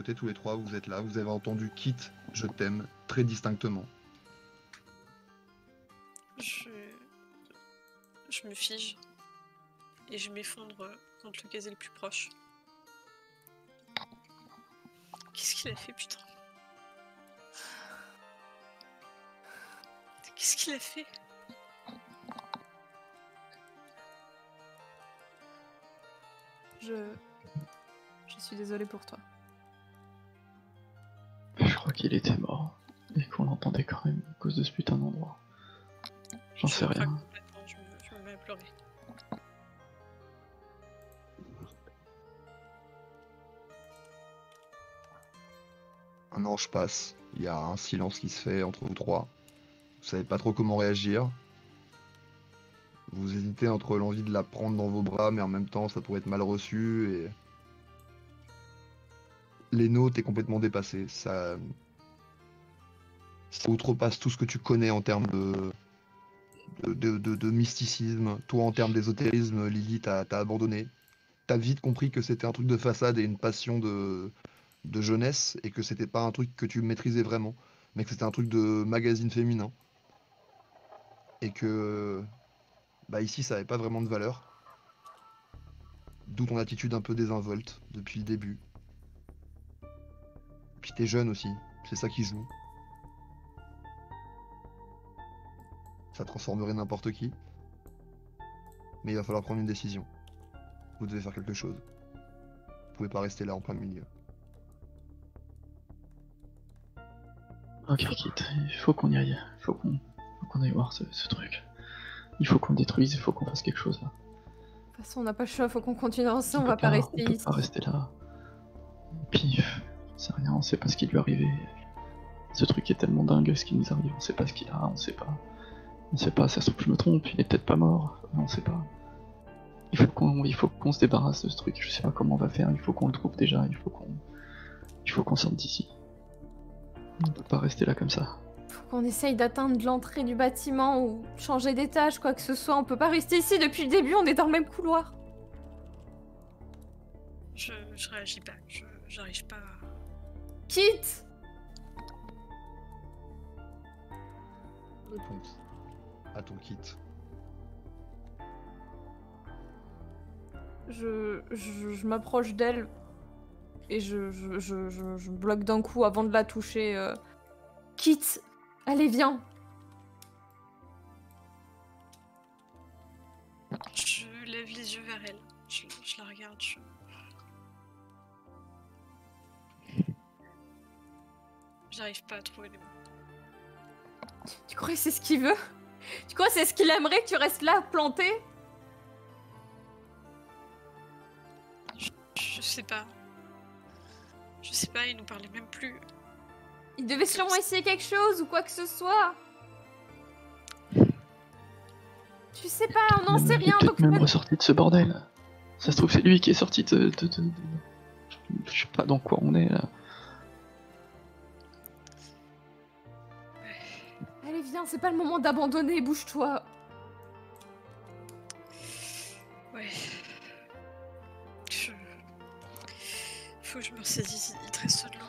côté, tous les trois, vous êtes là. Vous avez entendu Kit, je t'aime, très distinctement. Je me fige et je m'effondre contre le gazé le plus proche. Qu'est-ce qu'il a fait, putain? Qu'est-ce qu'il a fait? Je suis désolée pour toi. Je crois qu'il était mort. Et qu'on l'entendait quand même à cause de ce putain d'endroit. J'en sais rien. Je me mets à pleurer. Un ange passe. Il y a un silence qui se fait entre vous trois. Vous savez pas trop comment réagir. Vous hésitez entre l'envie de la prendre dans vos bras, mais en même temps, ça pourrait être mal reçu. Et Léno, t'es complètement dépassé. Ça outrepasse tout ce que tu connais en termes de mysticisme. Toi, en termes d'ésotérisme, Lily, t'as abandonné. T'as vite compris que c'était un truc de façade et une passion de jeunesse, et que c'était pas un truc que tu maîtrisais vraiment, mais que c'était un truc de magazine féminin. Et que bah ici, ça avait pas vraiment de valeur. D'où ton attitude un peu désinvolte depuis le début. Puis t'es jeune aussi, c'est ça qui joue. Ça transformerait n'importe qui. Mais il va falloir prendre une décision. Vous devez faire quelque chose. Vous pouvez pas rester là en plein milieu. Ok, Kit, il faut qu'on y aille. Il faut qu'on aille voir ce truc. Il faut qu'on le détruise, il faut qu'on fasse quelque chose là. De toute façon, on n'a pas le choix, faut qu'on continue ensemble, on va pas rester ici. On peut pas rester là. Puis, on sait rien, on sait pas ce qui lui est arrivé. Ce truc est tellement dingue, ce qui nous arrive, on sait pas ce qu'il a, on sait pas. On sait pas, ça se trouve je me trompe, il est peut-être pas mort, on sait pas. Il faut qu'on se débarrasse de ce truc, je sais pas comment on va faire, il faut qu'on le trouve déjà, il faut qu'on sorte d'ici. On peut pas rester là comme ça. Faut qu'on essaye d'atteindre l'entrée du bâtiment ou changer d'étage, quoi que ce soit, on peut pas rester ici depuis le début, on est dans le même couloir. Je réagis pas, j'arrive pas à... Quitte! Réponse à ton Kit. Je m'approche d'elle et je bloque d'un coup avant de la toucher. Quitte! Allez, viens! Je lève les yeux vers elle. Je la regarde. J'arrive pas à trouver les mots. Tu crois que c'est ce qu'il veut? Tu crois que c'est ce qu'il aimerait que tu restes là, planté? Je sais pas. Je sais pas, il nous parlait même plus. Il devait sûrement essayer quelque chose ou quoi que ce soit. Tu sais pas, on n'en sait rien. Il est peut-être même ressorti de ce bordel. Ça se trouve c'est lui qui est sorti de... Je sais pas dans quoi on est là. Allez, viens, c'est pas le moment d'abandonner, bouge-toi. Ouais. Faut que je me ressaisisse, il te reste de l'eau.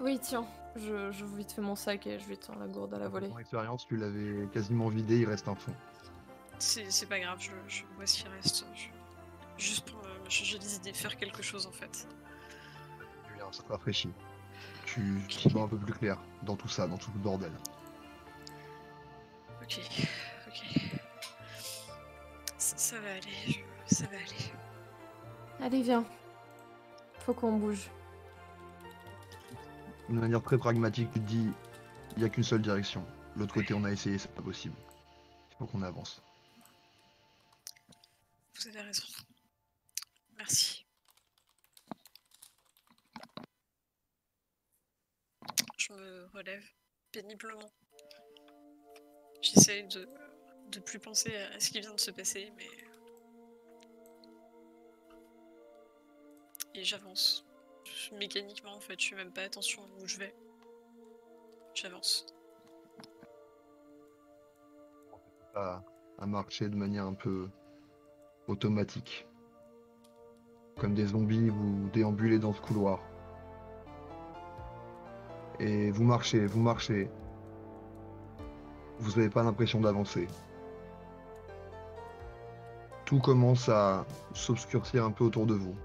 Oui, tiens, je vite fait mon sac et je lui tends la gourde à la volée. Ton expérience, tu l'avais quasiment vidé, il reste un fond. C'est pas grave, je vois ce qu'il reste. Juste pour me changer les idées, faire quelque chose en fait. Julien, ça te rafraîchit. Tu y vois un peu plus clair dans tout ça, dans tout le bordel. Ok. Ça va aller, ça va aller. Allez, viens. Faut qu'on bouge. De manière très pragmatique, tu te dis, il n'y a qu'une seule direction. L'autre côté, on a essayé, c'est pas possible. Il faut qu'on avance. Vous avez raison. Merci. Je me relève péniblement. J'essaye de plus penser à ce qui vient de se passer, mais... Et j'avance. Mécaniquement, en fait, je fais même pas attention où je vais. J'avance. À marcher de manière un peu automatique. Comme des zombies, vous déambulez dans ce couloir. Et vous marchez, vous marchez. Vous n'avez pas l'impression d'avancer. Tout commence à s'obscurcir un peu autour de vous.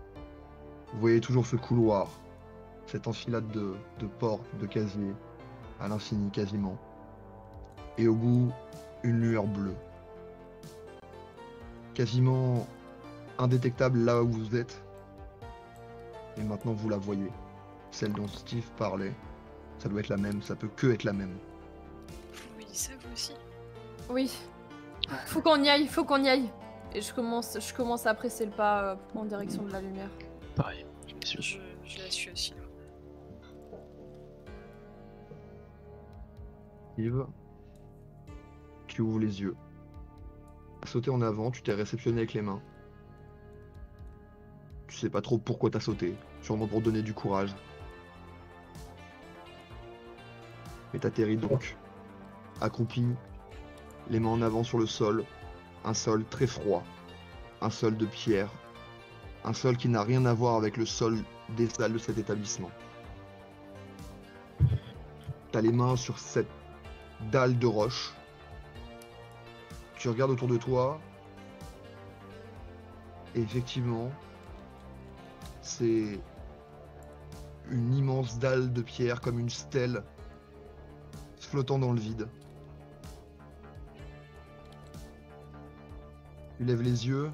Vous voyez toujours ce couloir, cette enfilade de portes, de casiers, à l'infini quasiment. Et au bout, une lueur bleue. Quasiment indétectable là où vous êtes. Et maintenant vous la voyez. Celle dont Steve parlait. Ça doit être la même, ça peut que être la même. Vous voyez ça vous aussi? Oui. Faut qu'on y aille, faut qu'on y aille. Et je commence à presser le pas en direction de la lumière. Pareil, je me suis. Je la suis aussi là. Steve, tu ouvres les yeux. Sauter en avant, tu t'es réceptionné avec les mains. Tu sais pas trop pourquoi t'as sauté, sûrement pour donner du courage. Mais t'atterris donc, accroupi, les mains en avant sur le sol, un sol très froid, un sol de pierre, un sol qui n'a rien à voir avec le sol des salles de cet établissement. T'as les mains sur cette dalle de roche. Tu regardes autour de toi, et effectivement, c'est une immense dalle de pierre comme une stèle flottant dans le vide. Tu lèves les yeux,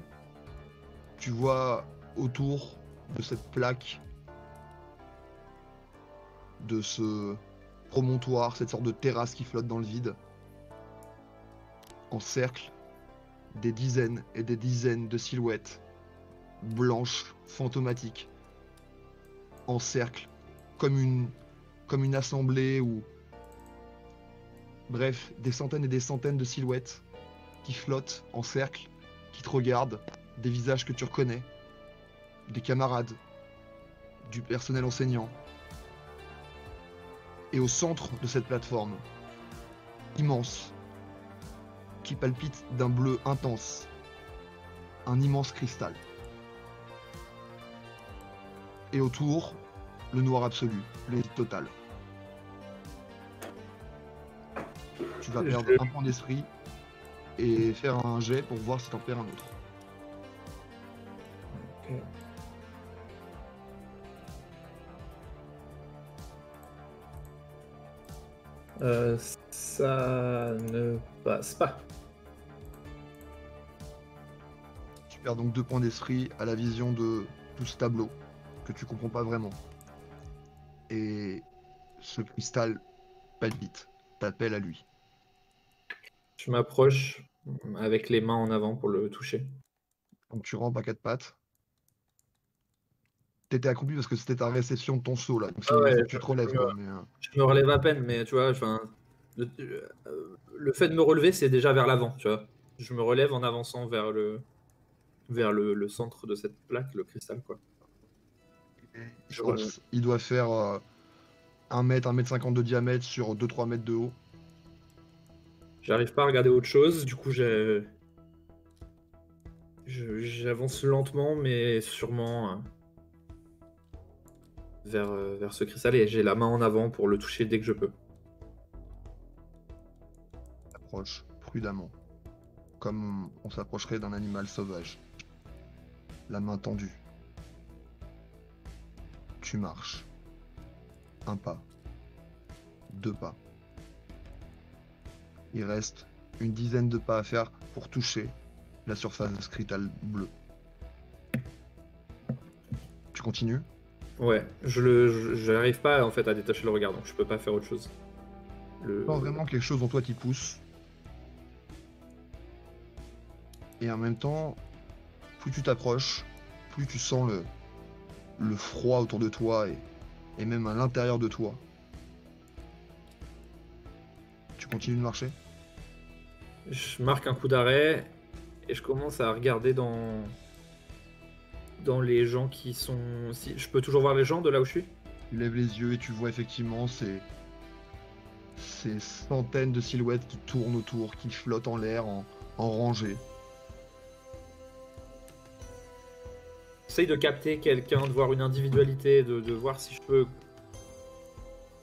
tu vois autour de cette plaque, de ce promontoire, cette sorte de terrasse qui flotte dans le vide, en cercle, des dizaines et des dizaines de silhouettes blanches, fantomatiques, en cercle, comme une assemblée ou... Bref, des centaines et des centaines de silhouettes qui flottent en cercle, qui te regardent, des visages que tu reconnais, des camarades, du personnel enseignant. Et au centre de cette plateforme, immense, qui palpite d'un bleu intense, un immense cristal. Et autour, le noir absolu, le vide total. Tu vas perdre un point d'esprit et faire un jet pour voir si t'en perds un autre. Ok. Ça ne passe pas. Tu perds donc 2 points d'esprit à la vision de tout ce tableau que tu comprends pas vraiment. Et ce cristal palpite, t'appelle à lui. Je m'approche avec les mains en avant pour le toucher. Donc tu rampes à 4 pattes. T'étais accroupi parce que c'était ta réception de ton saut là. Donc c'est ouais, faut que tu te relèves quoi. Mais, Je me relève à peine, mais tu vois, enfin, le fait de me relever, c'est déjà vers l'avant, tu vois. Je me relève en avançant vers le centre de cette plaque, le cristal, quoi. il doit faire 1 mètre, 1,50 m de diamètre sur 2-3 mètres de haut. J'arrive pas à regarder autre chose, du coup j'avance lentement mais sûrement vers ce cristal et j'ai la main en avant pour le toucher dès que je peux. Approche prudemment, comme on s'approcherait d'un animal sauvage. La main tendue. Tu marches. 1 pas. 2 pas. Il reste une dizaine de pas à faire pour toucher la surface de ce cristal bleu. Tu continues? Ouais, je n'arrive pas en fait à détacher le regard, donc je peux pas faire autre chose. Pas vraiment quelque chose en toi qui pousse. Et en même temps, plus tu t'approches, plus tu sens le froid autour de toi et même à l'intérieur de toi. Tu continues de marcher? Je marque un coup d'arrêt et je commence à regarder dans les gens qui sont... Si, je peux toujours voir les gens de là où je suis? Tu lèves les yeux et tu vois effectivement ces centaines de silhouettes qui tournent autour, qui flottent en l'air en rangée. J'essaye de capter quelqu'un, de voir une individualité, de voir si je peux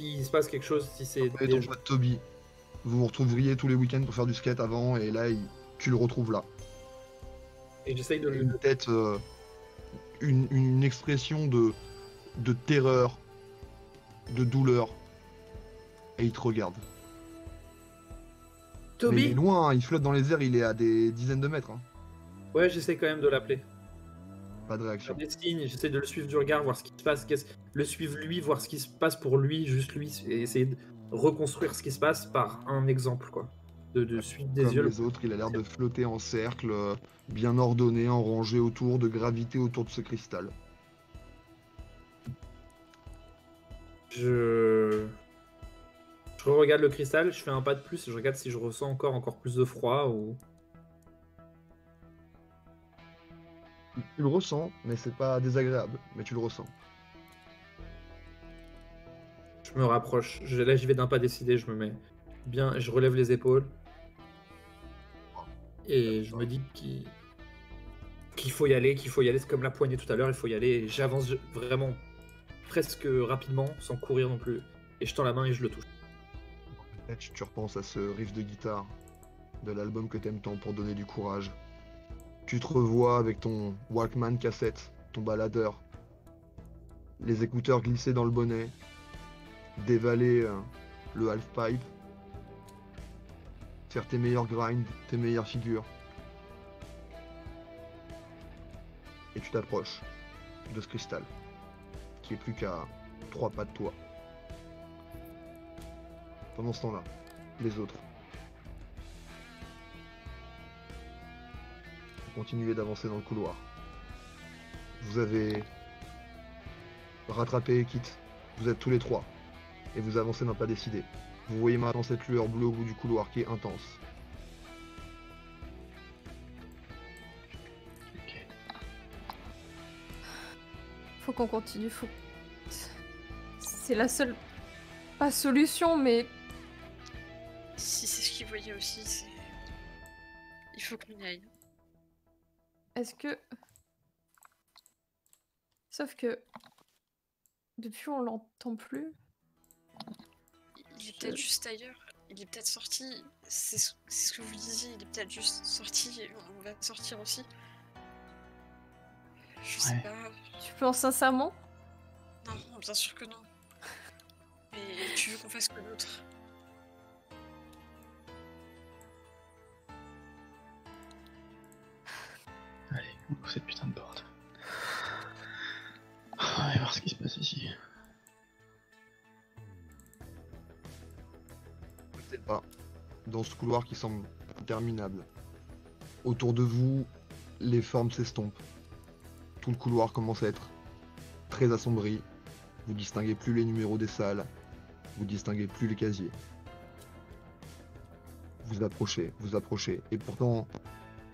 s'il se passe quelque chose, si c'est Et ton pote Toby, vous vous retrouveriez tous les week-ends pour faire du skate avant, et là, tu le retrouves là. Et j'essaye de Une tête, une expression de terreur, de douleur, et il te regarde. Mais il est Toby. loin, hein, il flotte dans les airs, il est à des dizaines de mètres. Hein. Ouais, j'essaie quand même de l'appeler. Pas de Faire réaction. des signes, j'essaie de le suivre du regard, voir ce qui se passe, le suivre lui, voir ce qui se passe pour lui, juste lui, et essayer de reconstruire ce qui se passe par un exemple, quoi. De suite des Comme yeux. les autres, il a l'air de flotter en cercle, bien ordonné, en rangée autour, de gravité autour de ce cristal. Je regarde le cristal, je fais un pas de plus, je regarde si je ressens encore plus de froid ou. Tu le ressens, mais c'est pas désagréable, mais tu le ressens. Je me rapproche. Là, j'y vais d'un pas décidé, je me mets bien, je relève les épaules. Et je me dis qu'il faut y aller, c'est comme la poignée tout à l'heure, il faut y aller. Et j'avance vraiment presque rapidement, sans courir non plus. Et je tends la main et je le touche. Peut-être tu repenses à ce riff de guitare de l'album que t'aimes tant pour donner du courage. Tu te revois avec ton Walkman cassette, ton baladeur, les écouteurs glissés dans le bonnet, dévaler le half-pipe, faire tes meilleurs grinds, tes meilleures figures. Et tu t'approches de ce cristal, qui est plus qu'à 3 pas de toi. Pendant ce temps-là, les autres. Vous continuez d'avancer dans le couloir. Vous avez rattrapé Kit. Vous êtes tous les trois. Et vous avancez d'un pas décidé. Vous voyez maintenant cette lueur bleue au bout du couloir qui est intense. Ok. Faut qu'on continue, C'est la seule... Pas solution, mais... Si c'est ce qu'il voyait aussi, c'est. Il faut qu'on y aille. Est-ce que... Sauf que... Depuis on l'entend plus. Il est peut-être juste ailleurs. Il est peut-être sorti. C'est ce que vous disiez. Il est peut-être juste sorti et on va sortir aussi. Je sais Ouais. pas. Tu penses sincèrement? Non, bien sûr que non. Mais tu veux qu'on fasse que l'autre? Allez, on ouvre cette putain de porte. On va voir ce qui se passe ici. Peut-être pas. Dans ce couloir qui semble interminable. Autour de vous, les formes s'estompent. Tout le couloir commence à être très assombri. Vous distinguez plus les numéros des salles. Vous distinguez plus les casiers. Vous approchez. Et pourtant,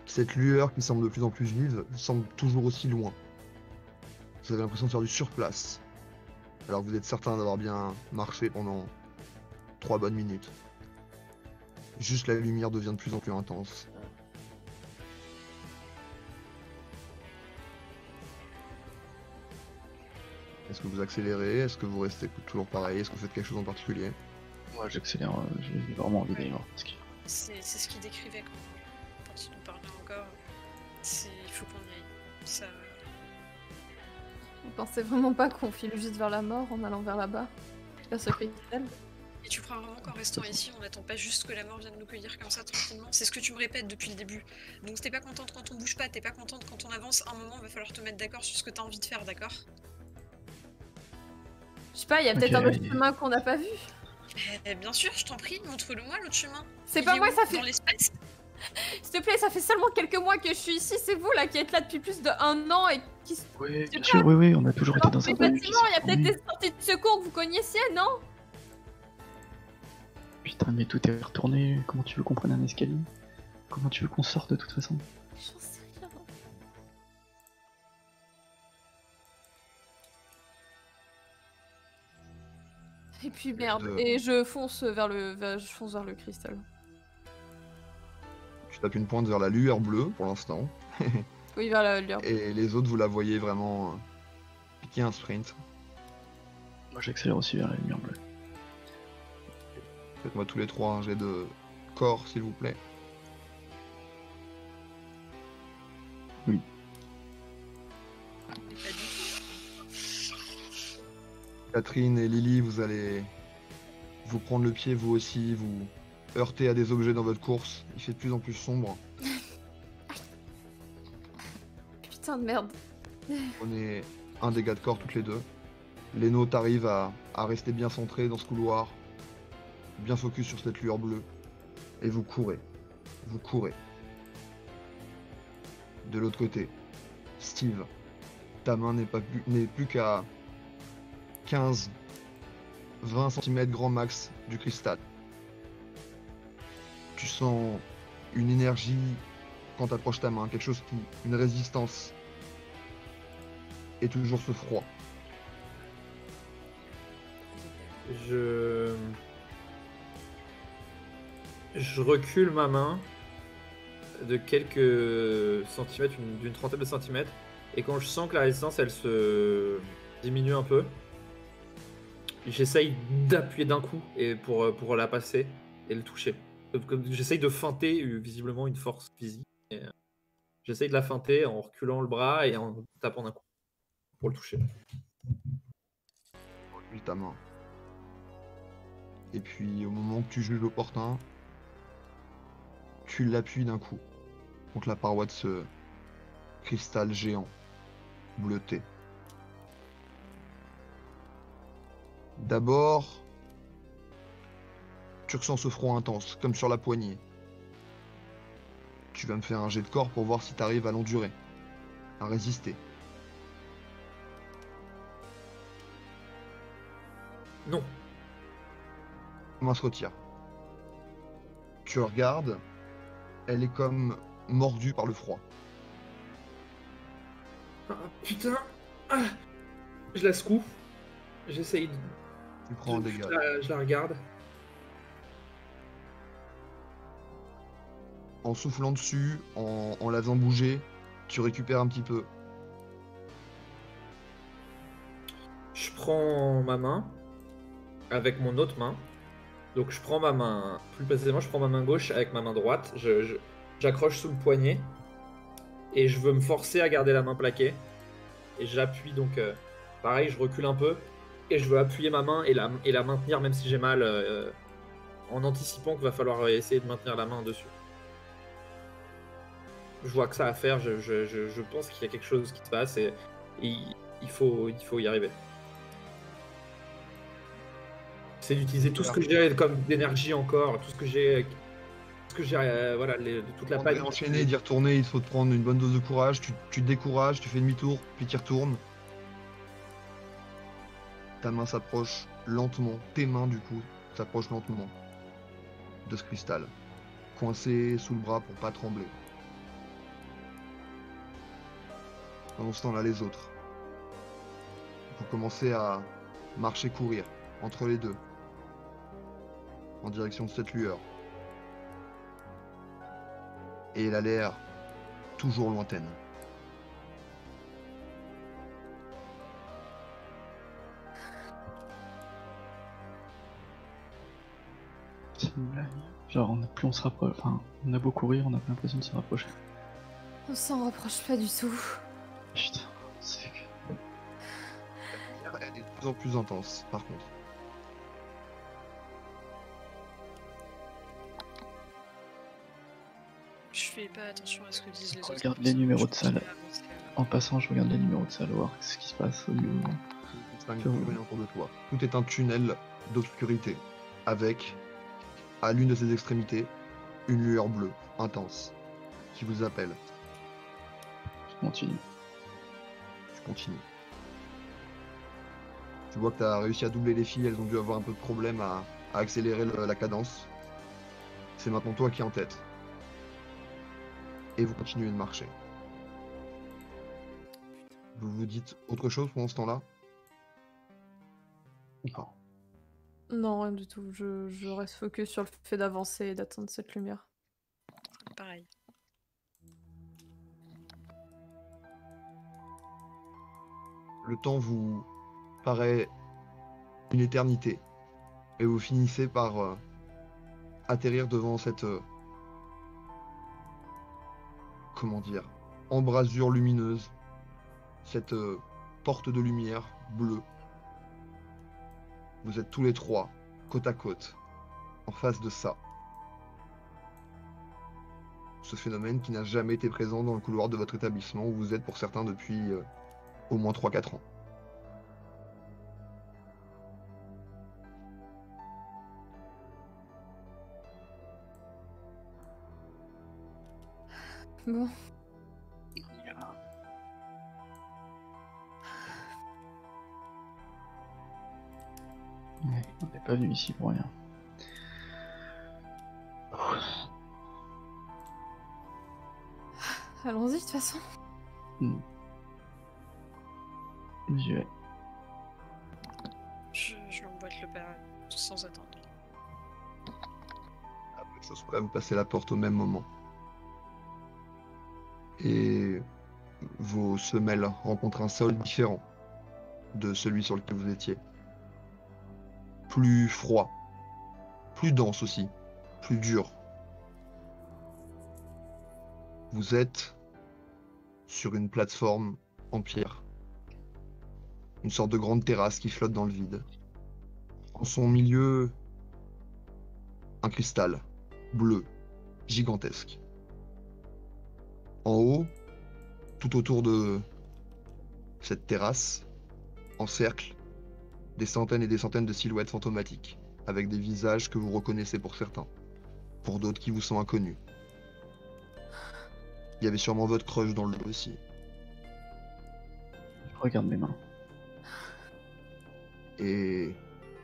cette lueur qui semble de plus en plus vive semble toujours aussi loin. Vous avez l'impression de faire du surplace. Alors que vous êtes certain d'avoir bien marché pendant 3 bonnes minutes. Juste la lumière devient de plus en plus intense. Est-ce que vous accélérez? Est-ce que vous restez toujours pareil? Est-ce que vous faites quelque chose en particulier? Moi j'accélère, j'ai vraiment envie d'aller voir ce qu'il y a. C'est ce qu'il décrivait quand il nous parlait encore. Il faut qu'on y aille. Ça. Vous pensez vraiment pas qu'on file juste vers la mort en allant vers là-bas? Vers ce cristal? Et tu crois vraiment qu'en restant ici, on n'attend pas juste que la mort vienne nous cueillir comme ça tranquillement? C'est ce que tu me répètes depuis le début. Donc t'es pas contente quand on bouge pas, t'es pas contente quand on avance. À un moment, il va falloir te mettre d'accord sur ce que t'as envie de faire, d'accord? Je sais pas, il y a peut-être Ok, un autre allez. chemin qu'on n'a pas vu. Bien sûr, je t'en prie, montre-le-moi l'autre chemin. C'est Il pas est moi, où? ça fait... Dans l'espace? S'il te plaît, ça fait seulement quelques mois que je suis ici, c'est vous là qui êtes là depuis plus d'1 an et qui... Oui, C'est bien pas- sûr, oui, on a toujours été dans Les un bahut qui bâtiments, il y a s'est peut-être formé. des sorties de secours que vous connaissiez, non? Putain, mais tout est retourné. Comment tu veux qu'on prenne un escalier? Comment tu veux qu'on sorte de toute façon? J'en sais rien. Et puis merde, et je fonce vers le cristal. Tu tapes une pointe vers la lueur bleue pour l'instant. Oui, vers la lueur. Et les autres, vous la voyez vraiment piquer un sprint. Moi j'accélère aussi vers la lumière bleue. Faites-moi tous les trois un jet de corps, s'il vous plaît. Mais pas du tout. Catherine et Lily, vous allez vous prendre le pied, vous aussi, vous heurter à des objets dans votre course. Il fait de plus en plus sombre. Putain de merde. Prenez un dégât de corps toutes les deux. Leno, t'arrives à rester bien centré dans ce couloir, bien focus sur cette lueur bleue, et vous courez. Vous courez. De l'autre côté, Steve, ta main n'est plus qu'à 15-20 cm grand max du cristal. Tu sens une énergie quand t'approches ta main, une résistance, et toujours ce froid. Je recule ma main de quelques centimètres, d'une trentaine de centimètres, et quand je sens que la résistance elle se diminue un peu, j'essaye d'appuyer d'un coup et pour la passer et le toucher. J'essaye de feinter visiblement une force physique. J'essaye de la feinter en reculant le bras et en tapant d'un coup pour le toucher. Recule ta main. Et puis au moment que tu juges opportun, tu l'appuies d'un coup contre la paroi de ce cristal géant bleuté. D'abord, tu ressens ce froid intense, comme sur la poignée. Tu vas me faire un jet de corps pour voir si tu arrives à l'endurer, à résister. Non. Ta main se retire. Tu regardes, elle est comme mordue par le froid. Ah, putain. Ah, je la secoue. J'essaye de... Tu prends un dégât. Je la regarde. En soufflant dessus, en la faisant bouger, tu récupères un petit peu. Je prends ma main avec mon autre main. Donc je prends ma main, plus précisément, je prends ma main gauche avec ma main droite. J'accroche sous le poignet et je veux me forcer à garder la main plaquée. Et j'appuie donc, pareil, je recule un peu et je veux appuyer ma main et la maintenir même si j'ai mal, en anticipant qu'il va falloir essayer de maintenir la main dessus. Je vois que ça à faire, je pense qu'il y a quelque chose qui se passe et il faut y arriver. C'est d'utiliser tout ce que j'ai comme d'énergie encore, tout ce que j'ai, voilà, toute la Avant de panique. enchaîner et d'y retourner, il faut te prendre une bonne dose de courage. Tu te décourages, tu fais demi-tour, puis tu y retournes. Ta main s'approche lentement, tes mains du coup s'approchent lentement de ce cristal, coincé sous le bras pour pas trembler. Pendant ce temps-là, les autres, vous commencez à marcher, courir entre les deux, en direction de cette lueur. Et elle a l'air toujours lointaine. C'est une blague. Genre, plus on se rapproche. Enfin, on a beau courir, on n'a pas l'impression de se rapprocher. On s'en rapproche pas du tout. Putain, c'est que. Elle est de plus en plus intense, par contre. Je fais pas attention à ce que disent les autres. Regarde les numéros de Je salle. continue à avancer, En passant, je regarde les numéros de salle, voir ce qui se passe au niveau. Tu distingues plus rien autour de toi. Tout est un tunnel d'obscurité, avec, à l'une de ses extrémités, une lueur bleue, intense, qui vous appelle. Je continue. Tu continues. Tu vois que tu as réussi à doubler les filles, elles ont dû avoir un peu de problème à accélérer la cadence. C'est maintenant toi qui es en tête. Et vous continuez de marcher. Vous vous dites autre chose pendant ce temps-là? Ou pas? Non, rien du tout. Je reste focus sur le fait d'avancer et d'atteindre cette lumière. pareil. Le temps vous paraît une éternité. Et vous finissez par atterrir devant cette... comment dire, embrasure lumineuse, cette porte de lumière bleue. Vous êtes tous les trois, côte à côte, en face de ça. Ce phénomène qui n'a jamais été présent dans le couloir de votre établissement où vous êtes pour certains depuis au moins 3-4 ans. Bon. Ouais, on n'est pas venu ici pour rien. Allons-y de toute façon. J'y vais. Je lui emboîte le pas sans attendre. Après ça, vous passez la porte au même moment. Et vos semelles rencontrent un sol différent de celui sur lequel vous étiez. Plus froid, plus dense aussi, plus dur. Vous êtes sur une plateforme en pierre. Une sorte de grande terrasse qui flotte dans le vide. En son milieu, un cristal bleu, gigantesque. En haut, tout autour de cette terrasse, en cercle, des centaines et des centaines de silhouettes fantomatiques, avec des visages que vous reconnaissez pour certains, pour d'autres qui vous sont inconnus. Il y avait sûrement votre crush dans le lot aussi. Je regarde mes mains. Et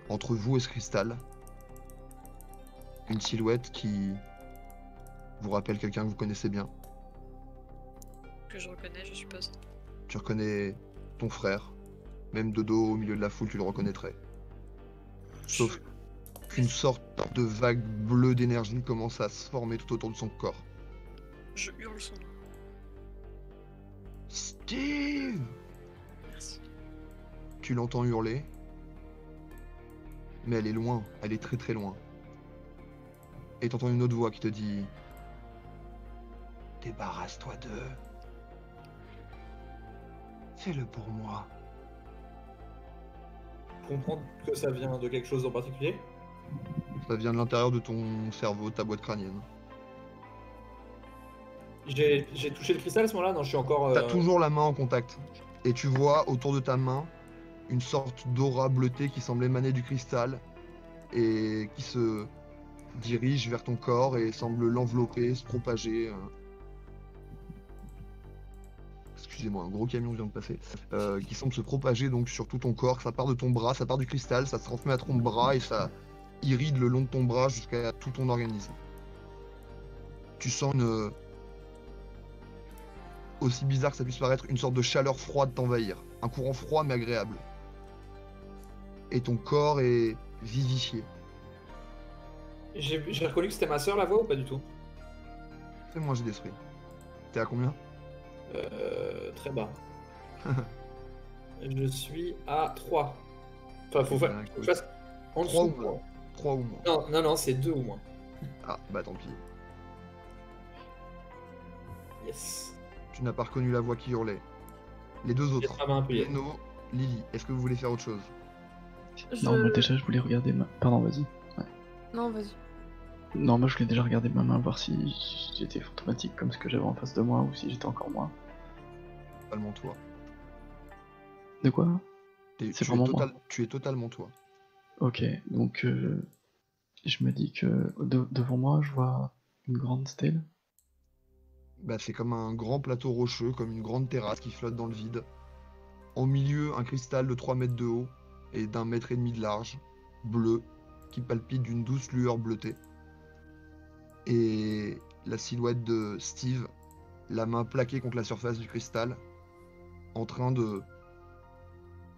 entre vous et ce cristal, une silhouette qui vous rappelle quelqu'un que vous connaissez bien. Que je reconnais, je suppose. Tu reconnais ton frère, même de dos au milieu de la foule, tu le reconnaîtrais. Sauf qu'une sorte de vague bleue d'énergie commence à se former tout autour de son corps. Je hurle son nom. Steve! Merci. Tu l'entends hurler, mais elle est loin, elle est très très loin. Et t'entends une autre voix qui te dit: débarrasse-toi d'eux. Fais-le pour moi. Comprendre que ça vient de quelque chose en particulier. Ça vient de l'intérieur de ton cerveau, de ta boîte crânienne. J'ai touché le cristal à ce moment-là? Non, je suis encore... T'as toujours la main en contact. Et tu vois autour de ta main une sorte d'aura bleutée qui semble émaner du cristal et qui se dirige vers ton corps et semble l'envelopper, se propager. Excusez-moi, un gros camion vient de passer. Qui semble se propager donc sur tout ton corps. Ça part de ton bras, ça part du cristal, ça se transmet à ton bras et ça irride le long de ton bras jusqu'à tout ton organisme. Tu sens une... aussi bizarre que ça puisse paraître, une sorte de chaleur froide t'envahir. Un courant froid mais agréable. Et ton corps est vivifié. J'ai reconnu que c'était ma soeur la voix ou pas du tout? Fais-moi un jet d'esprit. T'es à combien? Très bas. Je suis à 3. Enfin, faut que je fasse en 3 dessous. ou moins. 3 ou moins. Non, c'est 2 ou moins. Ah, bah tant pis. Yes. Tu n'as pas reconnu la voix qui hurlait. Les deux autres, Ma main appuyée. Leno, Lily, est-ce que vous voulez faire autre chose? Non, moi déjà je voulais regarder ma... Pardon, vas-y. Non, vas-y. Non, moi je voulais déjà regarder ma main, voir si j'étais fantomatique comme ce que j'avais en face de moi ou si j'étais encore moi. Totalement toi. De quoi? Tu C'est es vraiment moi. Tu es totalement toi. Ok, donc je me dis que devant moi je vois une grande stèle. Bah, c'est comme un grand plateau rocheux, comme une grande terrasse qui flotte dans le vide. En milieu, un cristal de 3 mètres de haut et d'1,5 mètre de large, bleu, qui palpite d'une douce lueur bleutée. Et la silhouette de Steve, la main plaquée contre la surface du cristal, en train de...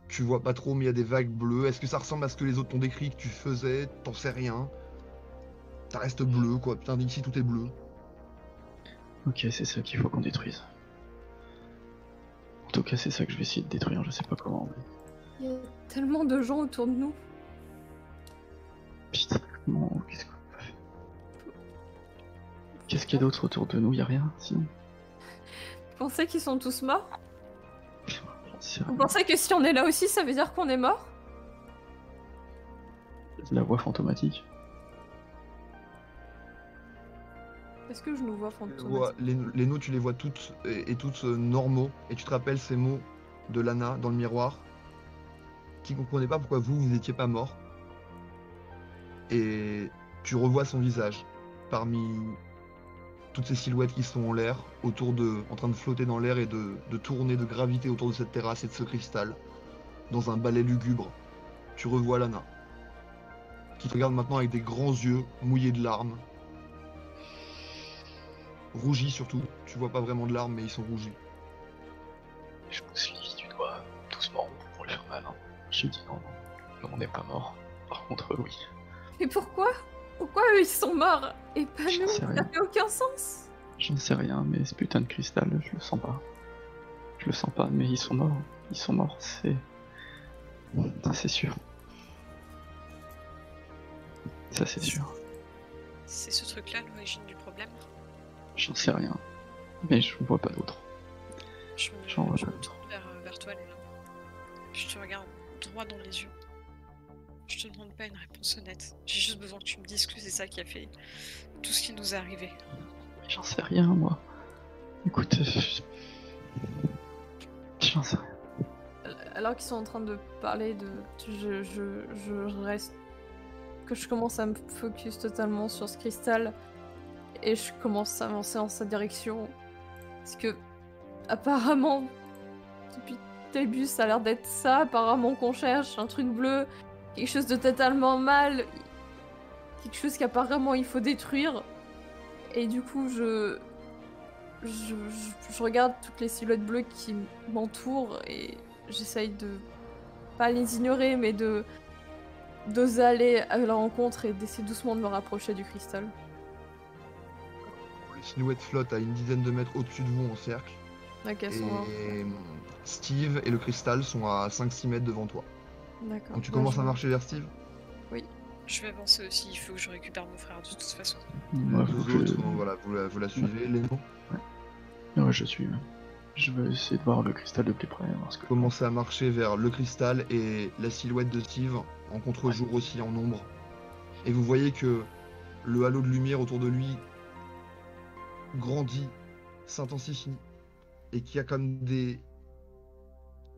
Tu vois pas trop, mais il y a des vagues bleues. Est-ce que ça ressemble à ce que les autres t'ont décrit, que tu faisais? T'en sais rien. Ça reste bleu, quoi. Putain, ici tout est bleu. Ok, c'est ça qu'il faut qu'on détruise. En tout cas, c'est ça que je vais essayer de détruire, je sais pas comment. Mais... Il y a tellement de gens autour de nous. Putain, comment... Qu'est-ce qu'on peut faire? Qu'est-ce qu'il y a d'autre autour de nous? Y a rien, sinon? Vous pensez qu'ils sont tous morts? J'en sais Vous rien. pensez que si on est là aussi, ça veut dire qu'on est mort? La voix fantomatique. Est-ce que je nous vois Tu fantômes? vois, les noms, tu les vois toutes et toutes normaux, et tu te rappelles ces mots de Lana dans le miroir, qui ne comprenait pas pourquoi vous n'étiez pas mort. Et tu revois son visage parmi toutes ces silhouettes qui sont en l'air, en train de flotter dans l'air et de tourner, de graviter autour de cette terrasse et de ce cristal, dans un balai lugubre. Tu revois Lana, qui te regarde maintenant avec des grands yeux mouillés de larmes. Rougis surtout, tu vois pas vraiment de larmes, mais ils sont rougis. Je pousse Lily du doigt, doucement, pour lui faire mal. Hein. Je lui dis non, non, on n'est pas mort. Par contre, oui. Et pourquoi? Pourquoi eux ils sont morts et pas J'en nous? sais Ça rien. fait aucun sens. J'en sais rien, mais ce putain de cristal, je le sens pas. Je le sens pas, mais ils sont morts. Ils sont morts, c'est... Ça c'est sûr. Ça c'est sûr. C'est ce truc-là l'origine du problème. J'en sais rien. Mais je vois pas d'autre. Je me, Genre, je me tourne vers toi, Léna. Je te regarde droit dans les yeux. Je te demande pas une réponse honnête. J'ai juste besoin que tu me dises que c'est ça qui a fait tout ce qui nous est arrivé. J'en sais rien, moi. Écoute, j'en sais rien. Alors qu'ils sont en train de parler de... Je reste... Que je commence à me focus totalement sur ce cristal. Et je commence à avancer dans sa direction. Parce que... Apparemment... Depuis le début, ça a l'air d'être ça. Apparemment qu'on cherche un truc bleu. Quelque chose de totalement mal. Quelque chose qu'apparemment il faut détruire. Et du coup, je regarde toutes les silhouettes bleues qui m'entourent et j'essaye de pas les ignorer, mais d'oser aller à leur rencontre et d'essayer doucement de me rapprocher du cristal. Les silhouettes flottent à une dizaine de mètres au-dessus de vous en cercle. Ok, elles Et sont mortes. Steve et le cristal sont à 5-6 mètres devant toi. D'accord. Donc tu Bah, commences je- à marcher vers Steve. Je vais avancer aussi, il faut que je récupère mon frère de toute façon. Moi, Les faut deux que autres, voilà, vous la suivez. Leno, Ouais, je suis. Je veux essayer de voir le cristal de plus près, voir ce que... commencez à marcher vers le cristal et la silhouette de Steve en contre-jour aussi, en ombre. Et vous voyez que le halo de lumière autour de lui grandit, s'intensifie, et qu'il y a comme des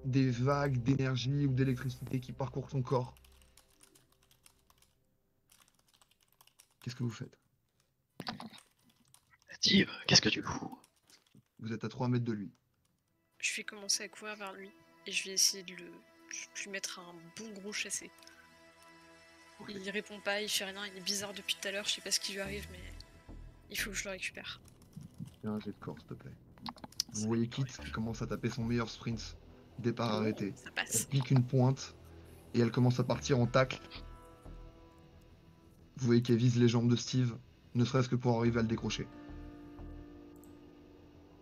vagues d'énergie ou d'électricité qui parcourent son corps. Qu'est-ce que vous faites? Steve, qu'est-ce que tu fous? Vous êtes à 3 mètres de lui. Je vais commencer à courir vers lui et je vais essayer de lui mettre un bon gros chassé. Ok. Il répond pas, il fait rien, il est bizarre depuis tout à l'heure, je sais pas ce qui lui arrive, mais il faut que je le récupère. Fais un jet de corps, s'il te plaît. Vous voyez Kit qui commence à taper son meilleur sprint. Départ arrêté. Ça Elle passe. pique une pointe et elle commence à partir en tacle. Vous voyez qu'elle vise les jambes de Steve, ne serait-ce que pour arriver à le décrocher.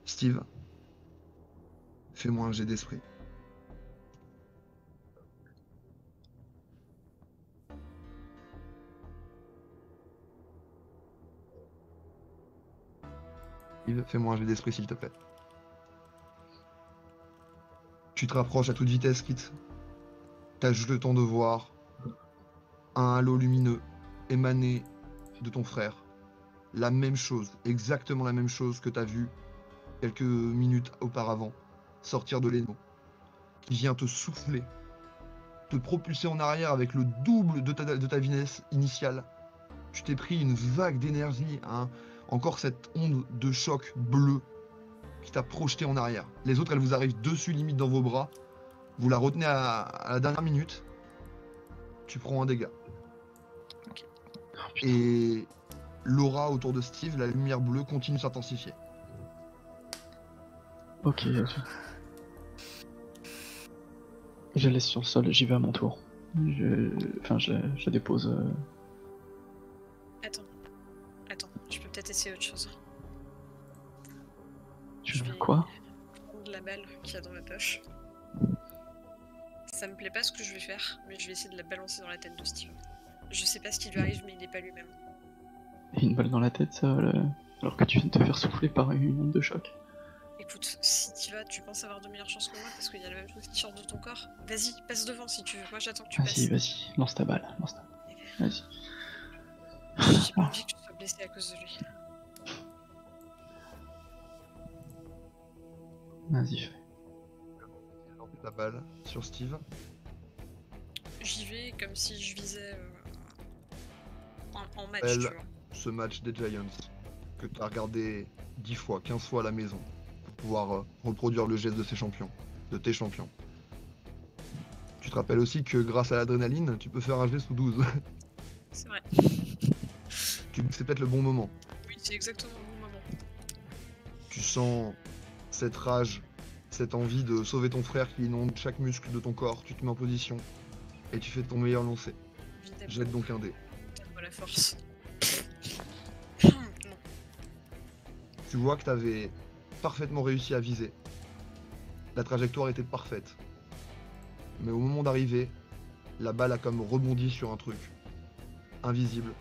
Steve, fais-moi un jet d'esprit. Steve, fais-moi un jet d'esprit s'il te plaît. Tu te rapproches à toute vitesse, Kit. T'as juste le temps de voir un halo lumineux émaner de ton frère. La même chose, exactement la même chose que t'as vu quelques minutes auparavant sortir de l'Eno. Qui vient te souffler, te propulser en arrière avec le double de ta vitesse initiale. Tu t'es pris une vague d'énergie, hein, encore cette onde de choc bleu qui t'a projeté en arrière. Les autres, elles vous arrivent dessus, limite dans vos bras. Vous la retenez à la dernière minute. Tu prends un dégât. Oh, putain. Et l'aura autour de Steve, la lumière bleue, continue de s'intensifier. Ok, ok. Je la laisse sur le sol, j'y vais à mon tour. Enfin, je la dépose. Attends, je peux peut-être essayer autre chose. Tu Je veux vais quoi? prendre la balle qu'il y a dans ma poche. Ça me plaît pas ce que je vais faire, mais je vais essayer de la balancer dans la tête de Steve. Je sais pas ce qui lui arrive, mais il n'est pas lui-même. Et une balle dans la tête, ça va Alors que tu viens de te faire souffler par une onde de choc. Écoute, si tu vas, tu penses avoir de meilleures chances que moi parce qu'il y a la même chose qui sort de ton corps. Vas-y, passe devant si tu veux. Moi j'attends que tu Vas-y, passes. vas-y, lance ta balle, lance ta balle. Vas-y. J'ai pas envie que tu sois blessé à cause de lui. Vas-y, fais. Lancer ta balle sur Steve. J'y vais comme si je visais en match, Elle- tu vois. Ce match des Giants que tu as regardé 10 fois, 15 fois à la maison pour pouvoir reproduire le geste de ces champions, de tes champions. Tu te rappelles aussi que grâce à l'adrénaline, tu peux faire un geste sous 12. C'est vrai. C'est peut-être le bon moment. Oui, c'est exactement le bon moment. Tu sens cette rage, cette envie de sauver ton frère qui inonde chaque muscle de ton corps. Tu te mets en position et tu fais ton meilleur lancer. Évidemment. Jette donc un dé. Donne-moi la force. Non. Tu vois que tu avais parfaitement réussi à viser. La trajectoire était parfaite. Mais au moment d'arriver, la balle a comme rebondi sur un truc invisible.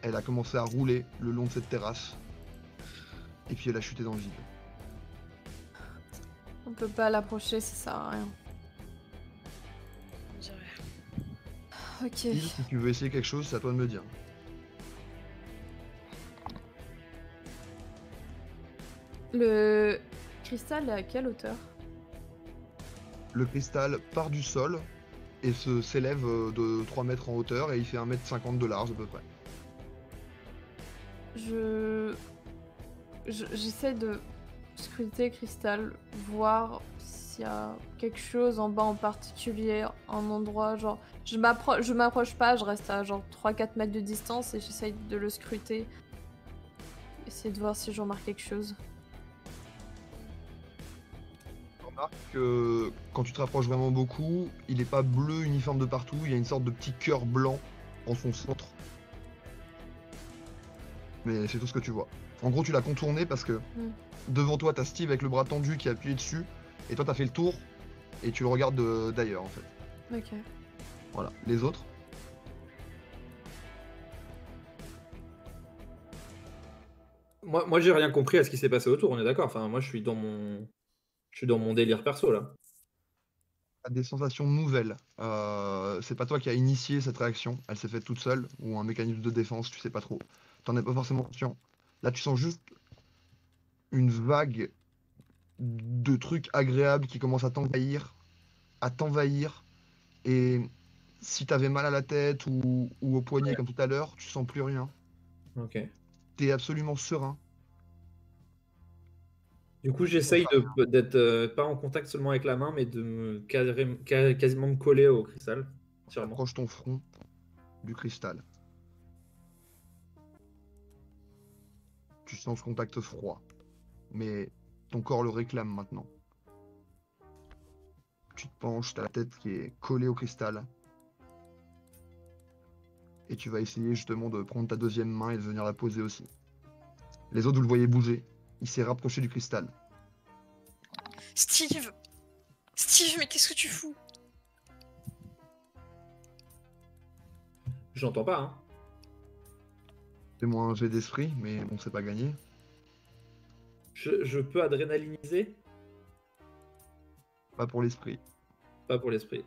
Elle a commencé à rouler le long de cette terrasse. Et puis elle a chuté dans le vide. On peut pas l'approcher, ça sert à rien. On dirait. Ok. Steve, si tu veux essayer quelque chose, c'est à toi de me dire. Le cristal est à quelle hauteur? Le cristal part du sol et s'élève de 3 mètres en hauteur et il fait 1,50 m de large à peu près. J'essaie de scruter le cristal, voir s'il y a quelque chose en bas en particulier, un endroit, genre... Je m'approche pas, je reste à genre 3-4 mètres de distance et j'essaye de le scruter. Essayer de voir si je remarque quelque chose. Tu remarques que quand tu te rapproches vraiment beaucoup, il n'est pas bleu uniforme de partout, il y a une sorte de petit cœur blanc en son centre. Mais c'est tout ce que tu vois. En gros, tu l'as contourné parce que devant toi, t'as Steve avec le bras tendu qui a appuyé dessus, et toi, t'as fait le tour et tu le regardes d'ailleurs en fait. Ok. Voilà. Les autres? Moi j'ai rien compris à ce qui s'est passé autour, on est d'accord. Enfin, moi je suis dans mon délire perso là. T'as des sensations nouvelles. C'est pas toi qui as initié cette réaction, elle s'est faite toute seule, ou un mécanisme de défense, tu sais pas trop. T'en es pas forcément conscient. Là, tu sens juste une vague de trucs agréables qui commencent à t'envahir, et si t'avais mal à la tête ou au poignet comme tout à l'heure, tu sens plus rien. Ok. T'es absolument serein. Du coup, j'essaye d'être pas en contact seulement avec la main, mais de quasiment me coller au cristal. Entièrement. Approche ton front du cristal. Tu sens ce contact froid, mais ton corps le réclame maintenant. Tu te penches, t'as la tête qui est collée au cristal. Et tu vas essayer justement de prendre ta deuxième main et de venir la poser aussi. Les autres, vous le voyez bouger. Il s'est rapproché du cristal. Steve! Steve, mais qu'est-ce que tu fous? J'entends pas, hein. Fais-moi un jet d'esprit, mais bon, c'est pas gagné. Je peux adrénaliniser, Pas pour l'esprit. pas pour l'esprit.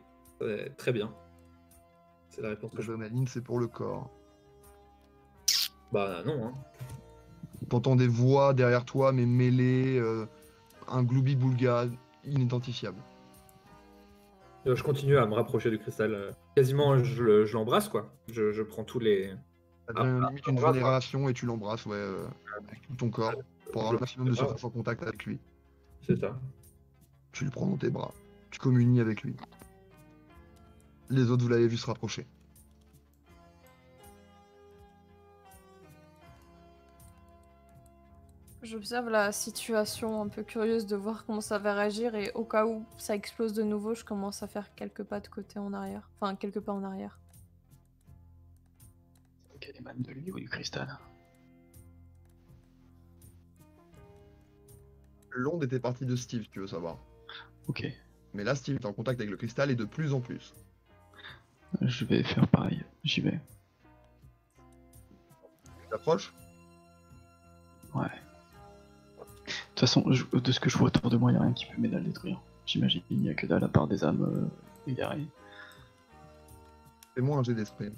Très bien. C'est la réponse que je veux. L'adrénaline, c'est pour le corps. Bah non, hein. T'entends des voix derrière toi, mais mêlées, un gloubi-boulga inidentifiable. Je continue à me rapprocher du cristal. Quasiment, je l'embrasse, quoi. Je prends tous les... Ça devient limite une embrasse, vénération et tu l'embrasses, ouais, avec tout ton corps, pour avoir le maximum de surface en contact avec lui. C'est ça. Tu le prends dans tes bras, tu communies avec lui. Les autres, vous l'avez vu se rapprocher. J'observe la situation un peu curieuse de voir comment ça va réagir et au cas où ça explose de nouveau, je commence à faire quelques pas de côté en arrière. Enfin, quelques pas en arrière. Qu'elle émane de lui ou du cristal? L'onde était partie de Steve, tu veux savoir. Ok, Mais là, Steve est en contact avec le cristal et de plus en plus. je vais faire pareil, j'y vais. Tu t'approches. Ouais. De toute façon, de ce que je vois autour de moi, il n'y a rien qui peut m'aider à le détruire. J'imagine il n'y a que dalle à part des âmes égarées. Fais-moi un jet d'esprit.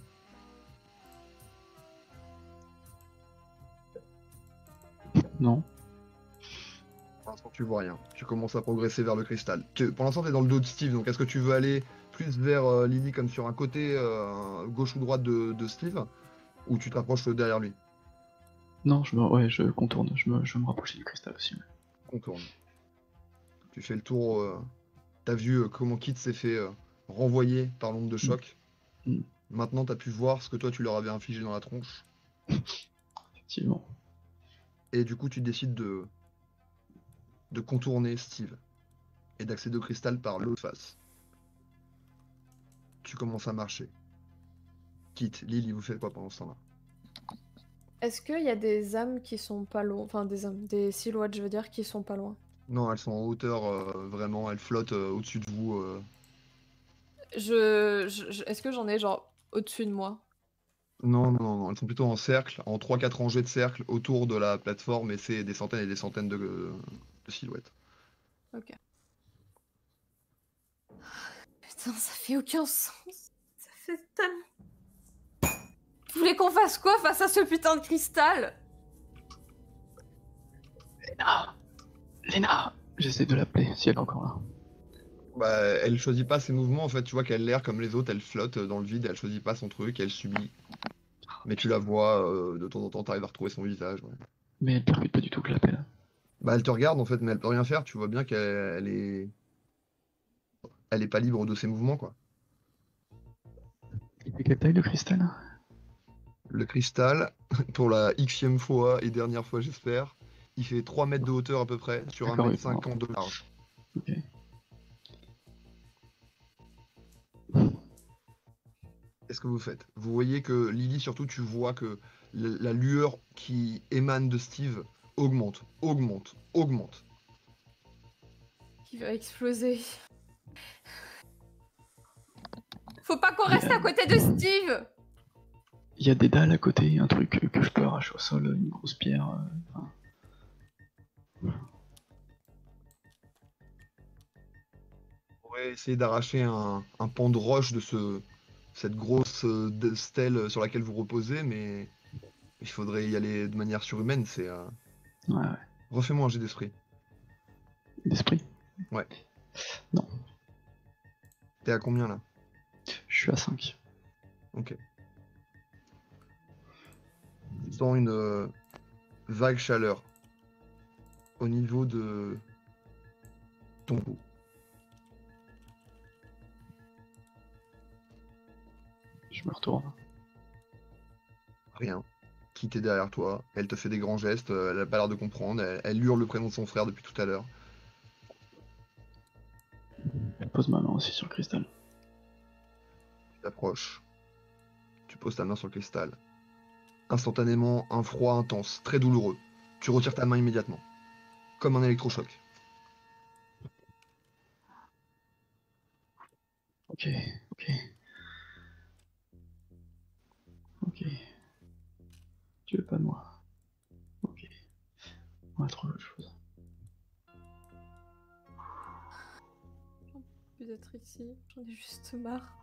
Non. Pour l'instant, tu vois rien. Tu commences à progresser vers le cristal. Pour l'instant, tu es dans le dos de Steve, donc est-ce que tu veux aller plus vers Lily comme sur un côté gauche ou droite de Steve, ou tu te rapproches derrière lui? Non, je contourne, je veux me rapprocher du cristal aussi. Ouais. Contourne. Tu fais le tour. T'as vu comment Kit s'est fait renvoyer par l'onde de choc. Mm. Maintenant, t'as pu voir ce que toi tu leur avais infligé dans la tronche. Effectivement. Et du coup, tu décides de contourner Steve et d'accéder au cristal par l'autre face. Tu commences à marcher. Kit, Lily, vous faites quoi pendant ce temps-là? Est-ce qu'il y a des âmes qui sont pas loin? Enfin, des âmes, des silhouettes, je veux dire, qui sont pas loin. Non, elles sont en hauteur, vraiment, elles flottent au-dessus de vous. Est-ce que j'en ai genre au-dessus de moi? Non, non, non, non, elles sont plutôt en cercle, en 3-4 rangées de cercle autour de la plateforme, et c'est des centaines et des centaines de silhouettes. Ok. Putain, ça fait aucun sens. Ça fait tellement... Vous voulez qu'on fasse quoi face à ce putain de cristal? Léna J'essaie de l'appeler, si elle est encore là. Bah, elle choisit pas ses mouvements, en fait, tu vois qu'elle a l'air comme les autres, elle flotte dans le vide, elle choisit pas son truc, elle subit. Mais tu la vois, de temps en temps, t'arrives à retrouver son visage, ouais. Mais elle percute pas du tout que je l'appelle. Bah, elle te regarde, en fait, mais elle peut rien faire, tu vois bien qu'elle est... Elle est pas libre de ses mouvements, quoi. Il fait quelle taille le cristal? Le cristal, pour la xème fois et dernière fois, j'espère, il fait 3 mètres de hauteur à peu près, sur D'accord, 1,50 m de large. Ok. Qu'est-ce que vous faites? Vous voyez que Lily, surtout, tu vois que la lueur qui émane de Steve augmente, augmente, augmente. Qui va exploser. Faut pas qu'on Il y a- reste à côté de Steve! Il y a des dalles à côté, un truc que je peux arracher au sol, une grosse pierre. Enfin, On pourrait essayer d'arracher un pan de roche de cette grosse stèle sur laquelle vous reposez, mais il faudrait y aller de manière surhumaine. ouais. Refais-moi un jet d'esprit. D'esprit. Ouais. Non, T'es à combien là? je suis à 5. Ok. Tu sens une vague chaleur au niveau de ton cou. Je me retourne. Rien. Qui est derrière toi. Elle te fait des grands gestes. Elle a pas l'air de comprendre. Elle hurle le prénom de son frère depuis tout à l'heure. Je pose ma main aussi sur le cristal. Tu t'approches. Tu poses ta main sur le cristal. Instantanément, un froid intense, très douloureux. Tu retires ta main immédiatement. Comme un électrochoc. Ok, ok. Ok. Tu veux pas de moi. Ok. On va trouver autre chose. Plus d'être ici, j'en ai juste marre.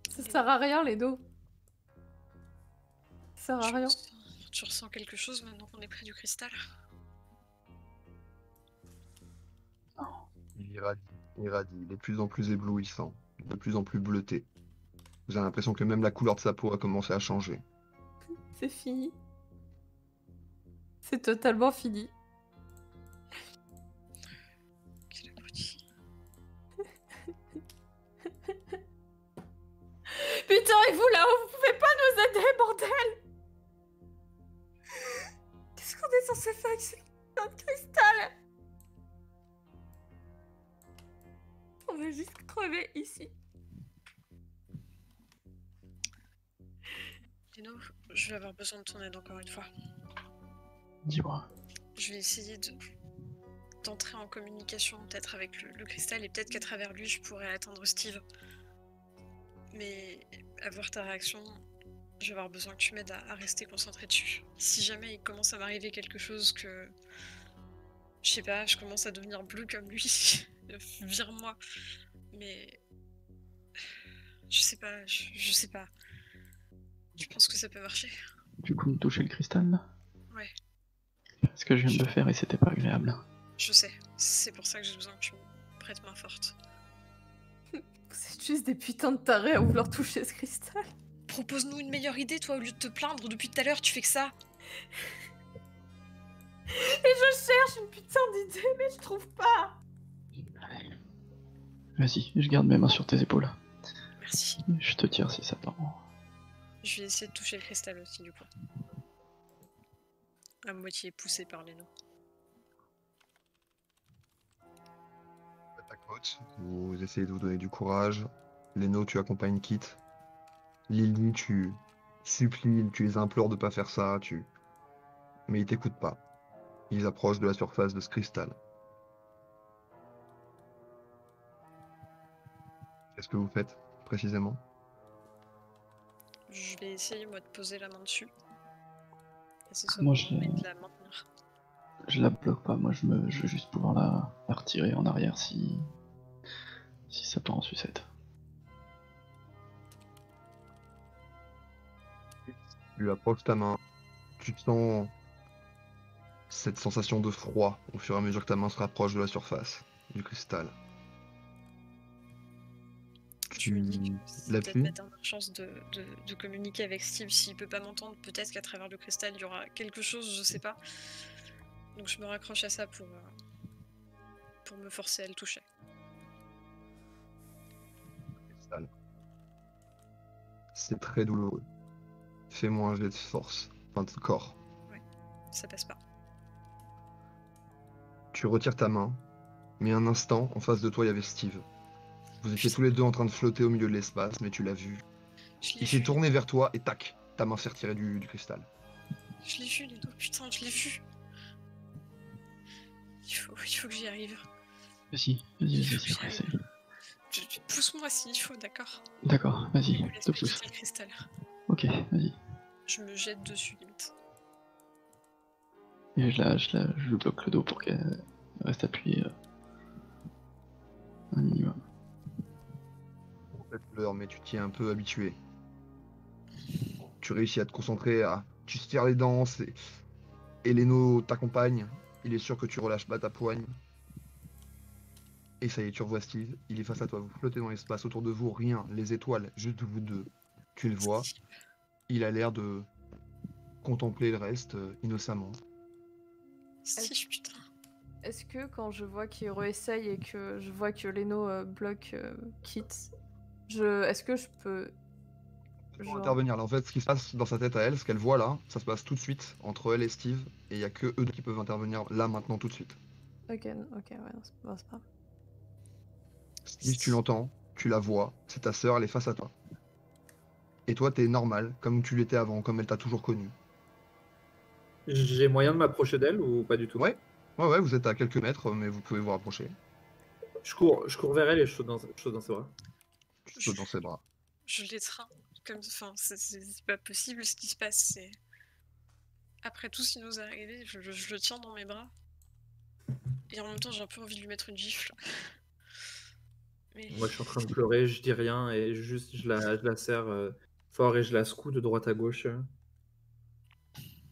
Ça sert à rien les dos. Ça sert à rien. Tu ressens quelque chose maintenant qu'on est près du cristal? Il irradie, il est de plus en plus éblouissant, de plus en plus bleuté. Vous avez l'impression que même la couleur de sa peau a commencé à changer. C'est fini. C'est totalement fini. Quel abruti. Putain, et vous là-haut, vous pouvez pas nous aider, bordel! Qu'est-ce qu'on est censé faire avec ce putain de cristal? On va juste crever ici. Lino, je vais avoir besoin de ton aide encore une fois. Dis-moi. Je vais essayer d'entrer en communication peut-être avec le cristal et peut-être qu'à travers lui je pourrais atteindre Steve. Mais à voir ta réaction, je vais avoir besoin que tu m'aides à rester concentré dessus. Si jamais il commence à m'arriver quelque chose que... Je sais pas, je commence à devenir bleu comme lui, vire-moi. Mais... Je sais pas, je sais pas. Je pense que ça peut marcher. Du coup, me toucher le cristal là? Ouais. Ce que je viens de faire et c'était pas agréable. Je sais, c'est pour ça que j'ai besoin que tu me prêtes main forte. C'est juste des putains de tarés à vouloir toucher ce cristal. Propose-nous une meilleure idée, toi, au lieu de te plaindre depuis tout à l'heure, tu fais que ça. Et je cherche une putain d'idée, mais je trouve pas. Vas-y, je garde mes mains sur tes épaules. Merci. Je te tire si ça t'en... Je vais essayer de toucher le cristal aussi, du coup. À moitié poussé par les noms. Ta coach, vous essayez de vous donner du courage. Leno, tu accompagnes Kit. Lily, tu supplies, tu les implores de pas faire ça, mais ils t'écoutent pas. Ils approchent de la surface de ce cristal. Qu'est-ce que vous faites, précisément? Je vais essayer, moi, de poser la main dessus. Et ce Moi, soit de la maintenir. Je la bloque pas, moi je veux juste pouvoir la retirer en arrière si ça part en sucette. Tu lui approches ta main. Tu sens cette sensation de froid au fur et à mesure que ta main se rapproche de la surface du cristal. Je me dis que c'est peut-être l'appuies. ma dernière chance de communiquer avec Steve. S'il peut pas m'entendre, peut-être qu'à travers le cristal, il y aura quelque chose, je sais pas. Donc je me raccroche à ça pour me forcer à le toucher. Cristal. C'est très douloureux. Fais-moi un jet de force, enfin de corps. Ça passe pas. Tu retires ta main, mais un instant, en face de toi, il y avait Steve. Vous étiez tous les deux en train de flotter au milieu de l'espace, mais tu l'as vu. Je l'ai Il s'est vu. tourné vers toi et tac, ta main s'est retirée du cristal. Je l'ai vu, les deux. Putain, je l'ai vu. Il faut que j'y arrive. Vas-y, c'est... Pousse-moi s'il faut, d'accord? D'accord, vas-y, Me laisse te pas pousse. quitter le cristal. Ok, vas-y. Je me jette dessus, limite. Et je lui bloque le dos pour qu'elle reste appuyée un minimum. Cette douleur, mais tu t'y es un peu habitué. Tu réussis à te concentrer, tu se tires les dents, et Leno t'accompagne. Il est sûr que tu relâches pas ta poigne. Et ça y est, tu revois Steve. Il est face à toi. Vous flottez dans l'espace. Autour de vous, rien. Les étoiles, juste vous deux. Tu le vois. Il a l'air de contempler le reste innocemment. Steve, putain. Est-ce que quand je vois qu'il réessaye et que je vois que Leno bloque Kit, est-ce que je peux... Pour genre- intervenir là, en fait, ce qui se passe dans sa tête à elle, ce qu'elle voit là, ça se passe tout de suite entre elle et Steve. Et il y a que eux deux qui peuvent intervenir là, maintenant, tout de suite. Ok, ouais, non, c'est pas... Steve, tu l'entends, tu la vois, c'est ta sœur, elle est face à toi. Et toi, t'es normal, comme tu l'étais avant, comme elle t'a toujours connu. J'ai moyen de m'approcher d'elle ou pas du tout? Ouais, ouais, vous êtes à quelques mètres, mais vous pouvez vous rapprocher. Je cours vers elle et je saute dans ses bras. Tu sautes dans ses bras. Je l'étreins. Comme... Enfin, c'est pas possible ce qui se passe. C'est... Après tout ce qui nous est arrivé, je le tiens dans mes bras. Et en même temps, j'ai un peu envie de lui mettre une gifle. Mais... Moi, je suis en train de pleurer, je dis rien et juste je la serre fort et je la secoue de droite à gauche.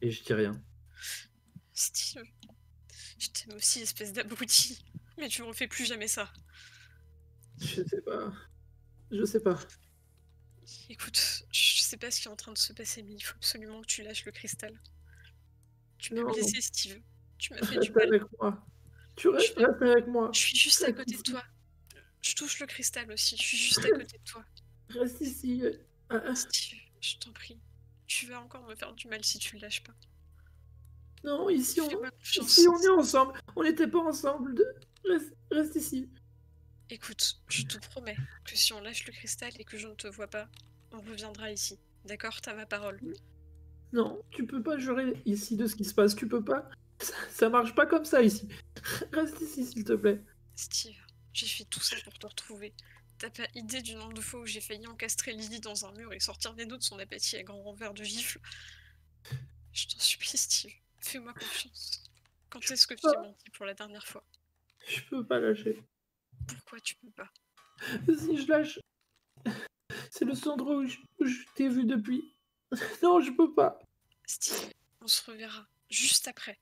Et je dis rien. Steve, je t'aime aussi, espèce d'abruti. Mais tu me refais plus jamais ça. Je sais pas. Je sais pas. Écoute, je sais pas ce qui est en train de se passer, mais il faut absolument que tu lâches le cristal. Tu m'as Non. blessé, Steve. Tu m'as fait du Reste mal. avec moi. Tu restes avec moi. Je suis juste à côté de toi. Je touche le cristal aussi. Je suis juste à côté de toi. Reste ici. Steve, je t'en prie. Tu vas encore me faire du mal si tu le lâches pas. Non, ici Fais-moi confiance. ici on est ensemble. On n'était pas ensemble. Reste ici. Écoute, je te promets que si on lâche le cristal et que je ne te vois pas, on reviendra ici. D'accord? T'as ma parole. Non, tu peux pas jurer ici de ce qui se passe. Tu peux pas. Ça marche pas comme ça ici. Reste ici, s'il te plaît. Steve, j'ai fait tout ça pour te retrouver. T'as pas idée du nombre de fois où j'ai failli encastrer Lily dans un mur et sortir Neno de son appétit à grand renvers de gifle. Je t'en supplie, Steve. Fais-moi confiance. Quand est-ce que je t'ai menti pour la dernière fois? Je peux pas lâcher. Pourquoi tu peux pas? Si je lâche, c'est le seul endroit où je t'ai vu depuis. Non, je peux pas. Steve, on se reverra juste après.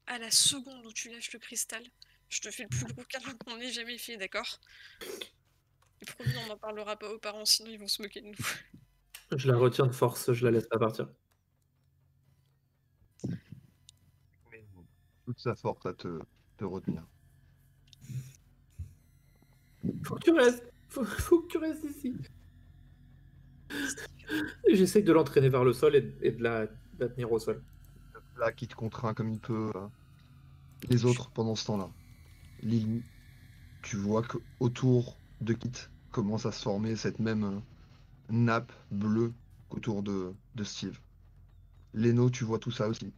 À la seconde où tu lâches le cristal, je te fais le plus gros câlin qu'on ait jamais fait, d'accord? Et promis, on n'en parlera pas aux parents, sinon ils vont se moquer de nous. Je la retiens de force, je la laisse pas partir. Mais toute sa force à te retenir. Faut que tu restes. Faut que tu restes ici. J'essaye de l'entraîner vers le sol et de la tenir au sol. Là, qui te contraint comme il peut. Les autres, pendant ce temps-là. Lily, tu vois que autour de Kit commence à se former cette même nappe bleue qu'autour de Steve. Leno, tu vois tout ça aussi.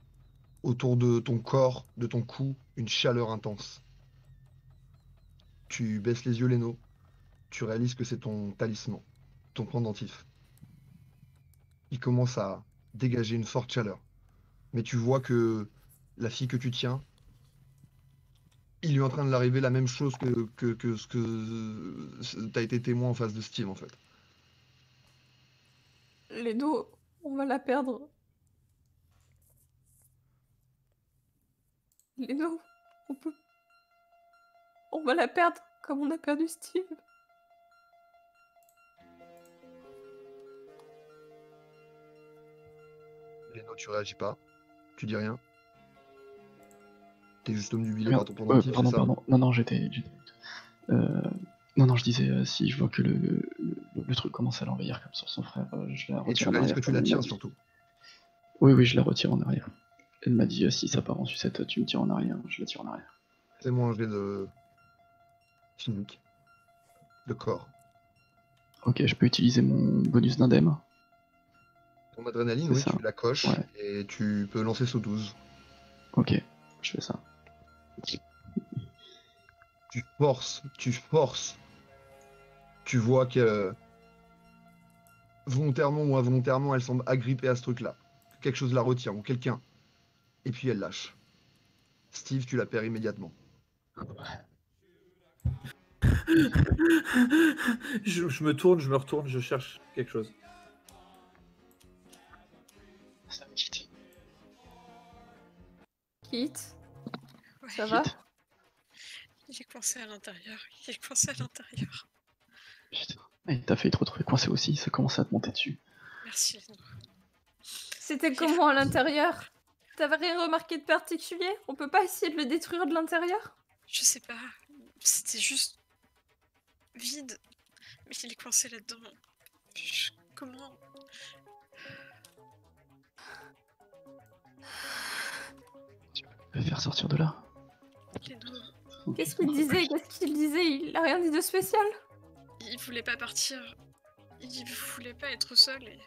Autour de ton corps, de ton cou, une chaleur intense. Tu baisses les yeux, Leno. Tu réalises que c'est ton talisman, ton pendentif. Il commence à dégager une forte chaleur. Mais tu vois que la fille que tu tiens, il lui est en train de l'arriver la même chose que ce que t'as été témoin en face de Steve, en fait. Leno, on va la perdre. Leno, on peut... On va la perdre comme on a perdu Steve. Leno, tu réagis pas. Tu dis rien. T'es juste omnubilé Merde, par ton pendentif, pardon, c'est ça? pardon. Non, j'étais. Non, je disais, si je vois que le truc commence à l'envahir comme sur son frère, je la Et tu retire en réalises arrière. que tu comme la elle m'a tiens, dit. surtout. Oui, je la retire en arrière. Elle m'a dit, si ça part en sucette, tu me tires en arrière, je la tire en arrière. Fais-moi un jet de physique. De corps. Ok, je peux utiliser mon bonus d'indemne. Ton adrénaline, C'est oui, ça. tu la coches Ouais. et tu peux lancer sous 12. Ok, je fais ça. Tu forces. Tu vois que volontairement ou involontairement, elle semble agrippée à ce truc-là. Que quelque chose la retient ou quelqu'un. Et puis elle lâche. Steve, tu la perds immédiatement. Je me tourne, je me retourne, je cherche quelque chose. Ça me quitte. Kit, Ouais, ça va? Quitte. il est coincé à l'intérieur. Il est coincé à l'intérieur. Putain. Et t'as failli te retrouver coincé aussi, ça commence à te monter dessus. Merci, Leno. C'était comment à l'intérieur? T'avais rien remarqué de particulier? On peut pas essayer de le détruire de l'intérieur? Je sais pas. C'était juste vide. Mais il est coincé là-dedans. Comment? Je vais faire sortir de là. Leno, Qu'est-ce qu'il disait? Qu'est-ce qu'il disait? Il a rien dit de spécial? il voulait pas partir. Il voulait pas être seul et...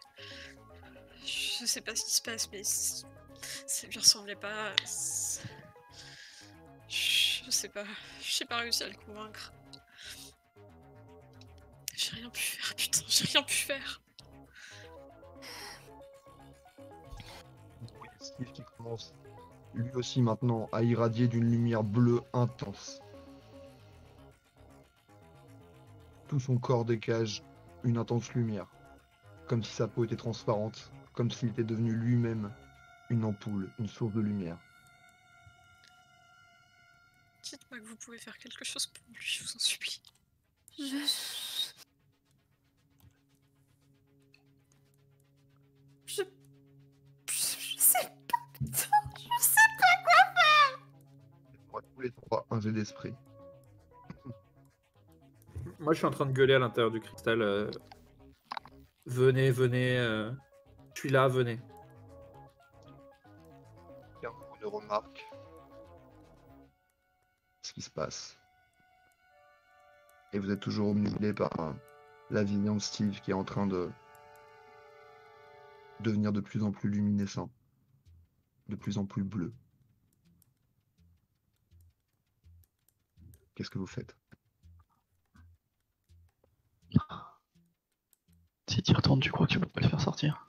Je sais pas ce qui se passe, mais ça lui ressemblait pas. Je sais pas. J'ai pas réussi à le convaincre. J'ai rien pu faire, putain, j'ai rien pu faire. Steve qui commence lui aussi maintenant à irradier d'une lumière bleue intense. Tout son corps dégage une intense lumière, comme si sa peau était transparente, comme s'il était devenu lui-même une ampoule, une source de lumière. Dites-moi que vous pouvez faire quelque chose pour lui, je vous en supplie. Je sais pas, putain, je sais On va tous les trois un jet d'esprit. Moi, je suis en train de gueuler à l'intérieur du cristal. Venez, je suis là, venez. Aucun de vous ne remarque ce qui se passe. Et vous êtes toujours obnubilé par la vision de Steve qui est en train de devenir de plus en plus luminescent, de plus en plus bleu. Qu'est-ce que vous faites? Si t'y retournes, tu crois que tu peux pas le faire sortir?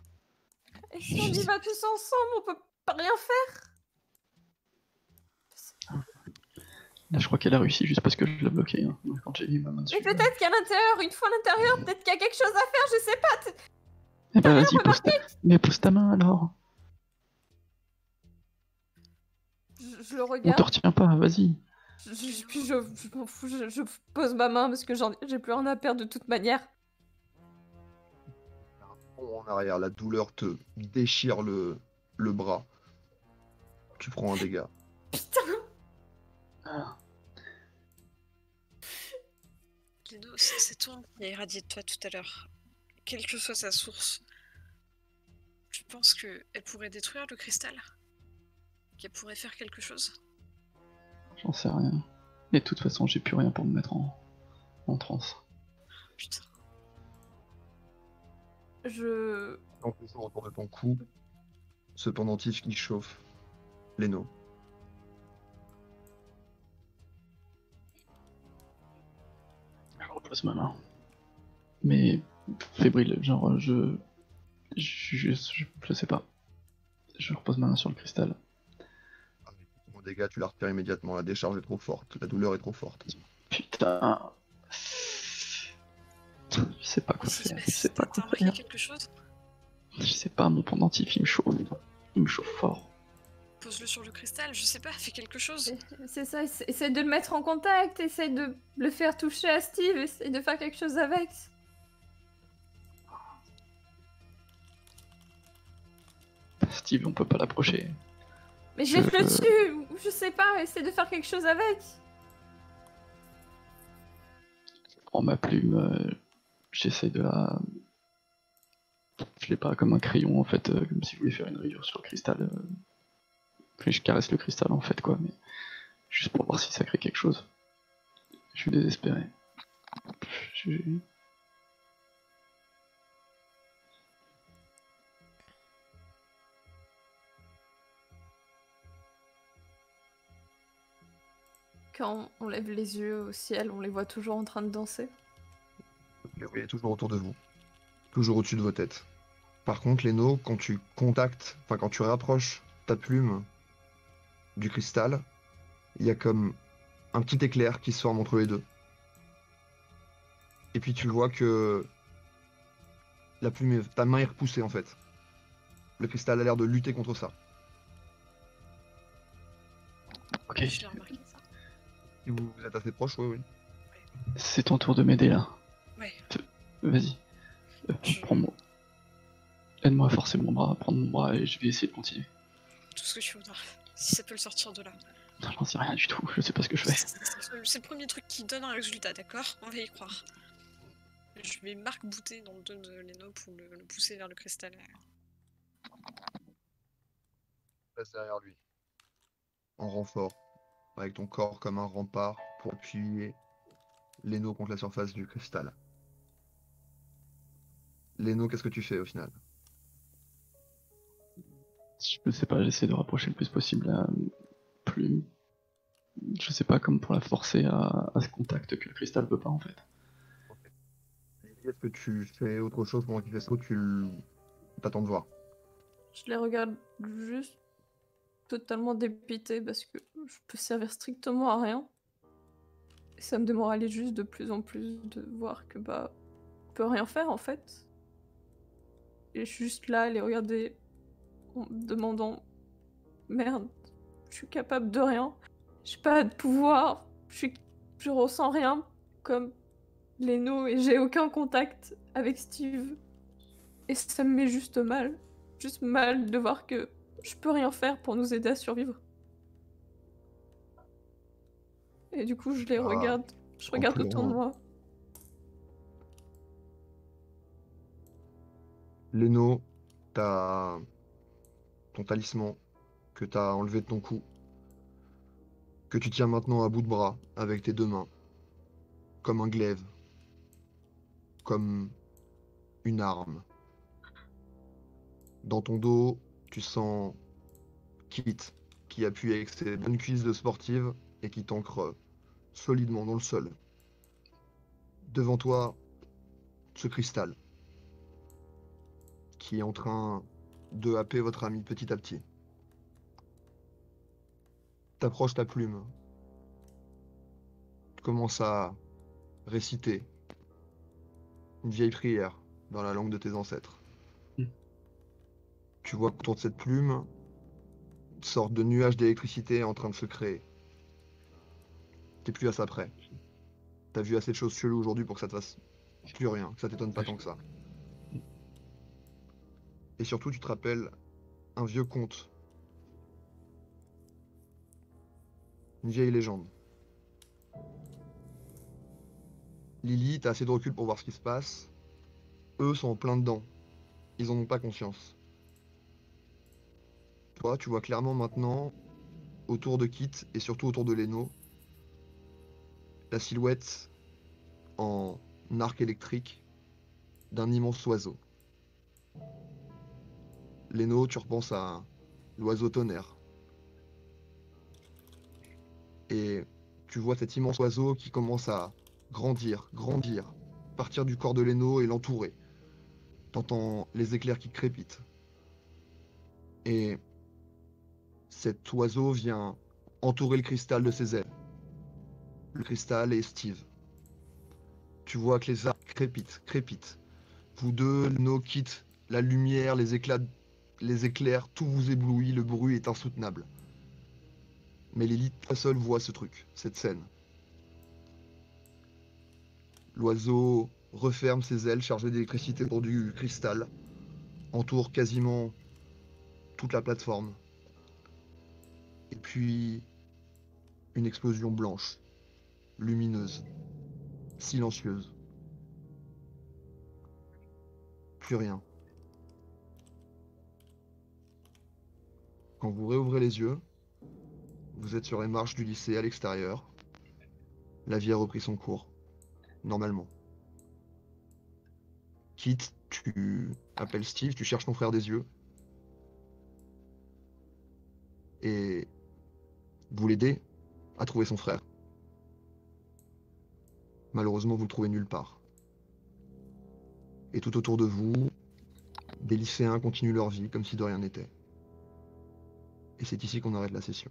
Et si on y va tous ensemble, on peut pas rien faire. Là, je crois qu'elle a réussi juste parce que je l'ai bloqué. Hein, quand j'ai mis ma main dessus. Mais peut-être qu'à l'intérieur, une fois à l'intérieur, peut-être qu'il y a quelque chose à faire, je sais pas. Eh ben vas-y, mais pose ta main alors. Je le On te regarde. retient pas, vas-y. Puis je m'en fous, je pose ma main parce que j'ai plus rien à perdre de toute manière. En arrière, la douleur te déchire le bras. Tu prends un dégât. Putain. Ah. Lino, c'est toi qui a irradié de toi tout à l'heure. Quelle que soit sa source, tu penses qu'elle pourrait détruire le cristal? Qu'elle pourrait faire quelque chose? J'en sais rien. Et de toute façon, j'ai plus rien pour me mettre en transe. Putain. Donc, le sang autour de ton cou, ce pendentif qui chauffe. Leno. Je repose ma main. Mais fébrile, genre je sais pas. Je repose ma main sur le cristal. Avec ton dégât, tu la retires immédiatement. La décharge est trop forte. La douleur est trop forte. Putain. Je sais pas quoi faire. Je sais pas T'as quoi remarqué faire. quelque chose? Je sais pas, mon pendentif il me chauffe. Il me chauffe fort. Pose-le sur le cristal, je sais pas, fais quelque chose. C'est ça, essaye de le mettre en contact, essaye de le faire toucher à Steve, essaye de faire quelque chose avec. Steve, on peut pas l'approcher. Mais jette-le dessus, ou je sais pas, essaye de faire quelque chose avec. Je prends ma plume, j'essaye de la... Je l'ai pas comme un crayon en fait, comme si je voulais faire une rayure sur le cristal. Puis je caresse le cristal en fait quoi, mais juste pour voir si ça crée quelque chose. Je suis désespéré. Quand on lève les yeux au ciel, on les voit toujours en train de danser. Vous les voyez toujours autour de vous. Toujours au-dessus de vos têtes. Par contre, Leno, quand tu rapproches ta plume du cristal, il y a comme un petit éclair qui se forme entre les deux. Et puis tu vois que ta main est repoussée en fait. Le cristal a l'air de lutter contre ça. Ok. Je l'ai remarqué ça. Si vous êtes assez proche, oui. C'est ton tour de m'aider là. Ouais. Vas-y. Prends-moi. Aide-moi à forcer mon bras, à prendre mon bras et je vais essayer de continuer. Tout ce que tu voudras. Si ça peut le sortir de là. Non, j'en sais rien du tout, je sais pas ce que je fais. C'est le premier truc qui donne un résultat, d'accord? On va y croire. Je vais marc-bouter dans le dos de Leno pour le pousser vers le cristal. Reste derrière lui. En renfort. Avec ton corps comme un rempart pour appuyer Leno contre la surface du cristal. Leno, qu'est-ce que tu fais au final? Je sais pas, j'essaie de rapprocher le plus possible la plume. Je sais pas, comme pour la forcer à ce contact que le cristal veut pas en fait. Est-ce que tu fais autre chose pendant qu'il fait ça ou t'attends de voir? Je les regarde juste totalement dépité parce que je peux servir strictement à rien. Et ça me démoralise juste de plus en plus de voir que je peux rien faire en fait. Et je suis juste là à les regarder en me demandant merde, je suis capable de rien. J'ai pas de pouvoir, je ressens rien comme Leno et j'ai aucun contact avec Steve. Et ça me met juste mal. Juste mal de voir que je peux rien faire pour nous aider à survivre. Et du coup, je les regarde. Je regarde autour de moi. Leno, t'as ton talisman que t'as enlevé de ton cou, que tu tiens maintenant à bout de bras avec tes deux mains, comme un glaive, comme une arme. Dans ton dos, tu sens Kit qui appuie avec ses bonnes cuisses de sportive et qui t'ancre solidement dans le sol. Devant toi, ce cristal qui est en train de happer votre ami petit à petit. T'approches ta plume. Tu commences à réciter une vieille prière dans la langue de tes ancêtres. Mm. Tu vois qu'autour de cette plume, une sorte de nuage d'électricité est en train de se créer. T'es plus à ça près. T'as vu assez de choses cheloues aujourd'hui pour que ça te fasse plus rien, que ça t'étonne pas tant que ça. Et surtout, tu te rappelles un vieux conte. Une vieille légende. Lily, t'as assez de recul pour voir ce qui se passe. Eux sont en plein dedans. Ils en ont pas conscience. Toi, tu vois clairement maintenant, autour de Kit et surtout autour de Leno, la silhouette en arc électrique d'un immense oiseau. Leno, tu repenses à l'oiseau tonnerre. Et tu vois cet immense oiseau qui commence à grandir, partir du corps de Leno et l'entourer. T'entends les éclairs qui crépitent. Et cet oiseau vient entourer le cristal de ses ailes. Le cristal est Steve. Tu vois que les arbres crépitent. Vous deux, Leno, quitte la lumière, les éclairs, tout vous éblouit, le bruit est insoutenable. Mais Lily, toi seul, voit ce truc, cette scène. L'oiseau referme ses ailes chargées d'électricité autour du cristal, entoure quasiment toute la plateforme. Et puis, une explosion blanche, lumineuse, silencieuse. Plus rien. Quand vous réouvrez les yeux, vous êtes sur les marches du lycée à l'extérieur. La vie a repris son cours, normalement. Kit, tu appelles Steve, tu cherches ton frère des yeux. Et vous l'aidez à trouver son frère. Malheureusement, vous le trouvez nulle part. Et tout autour de vous, des lycéens continuent leur vie comme si de rien n'était. Et c'est ici qu'on arrête la session.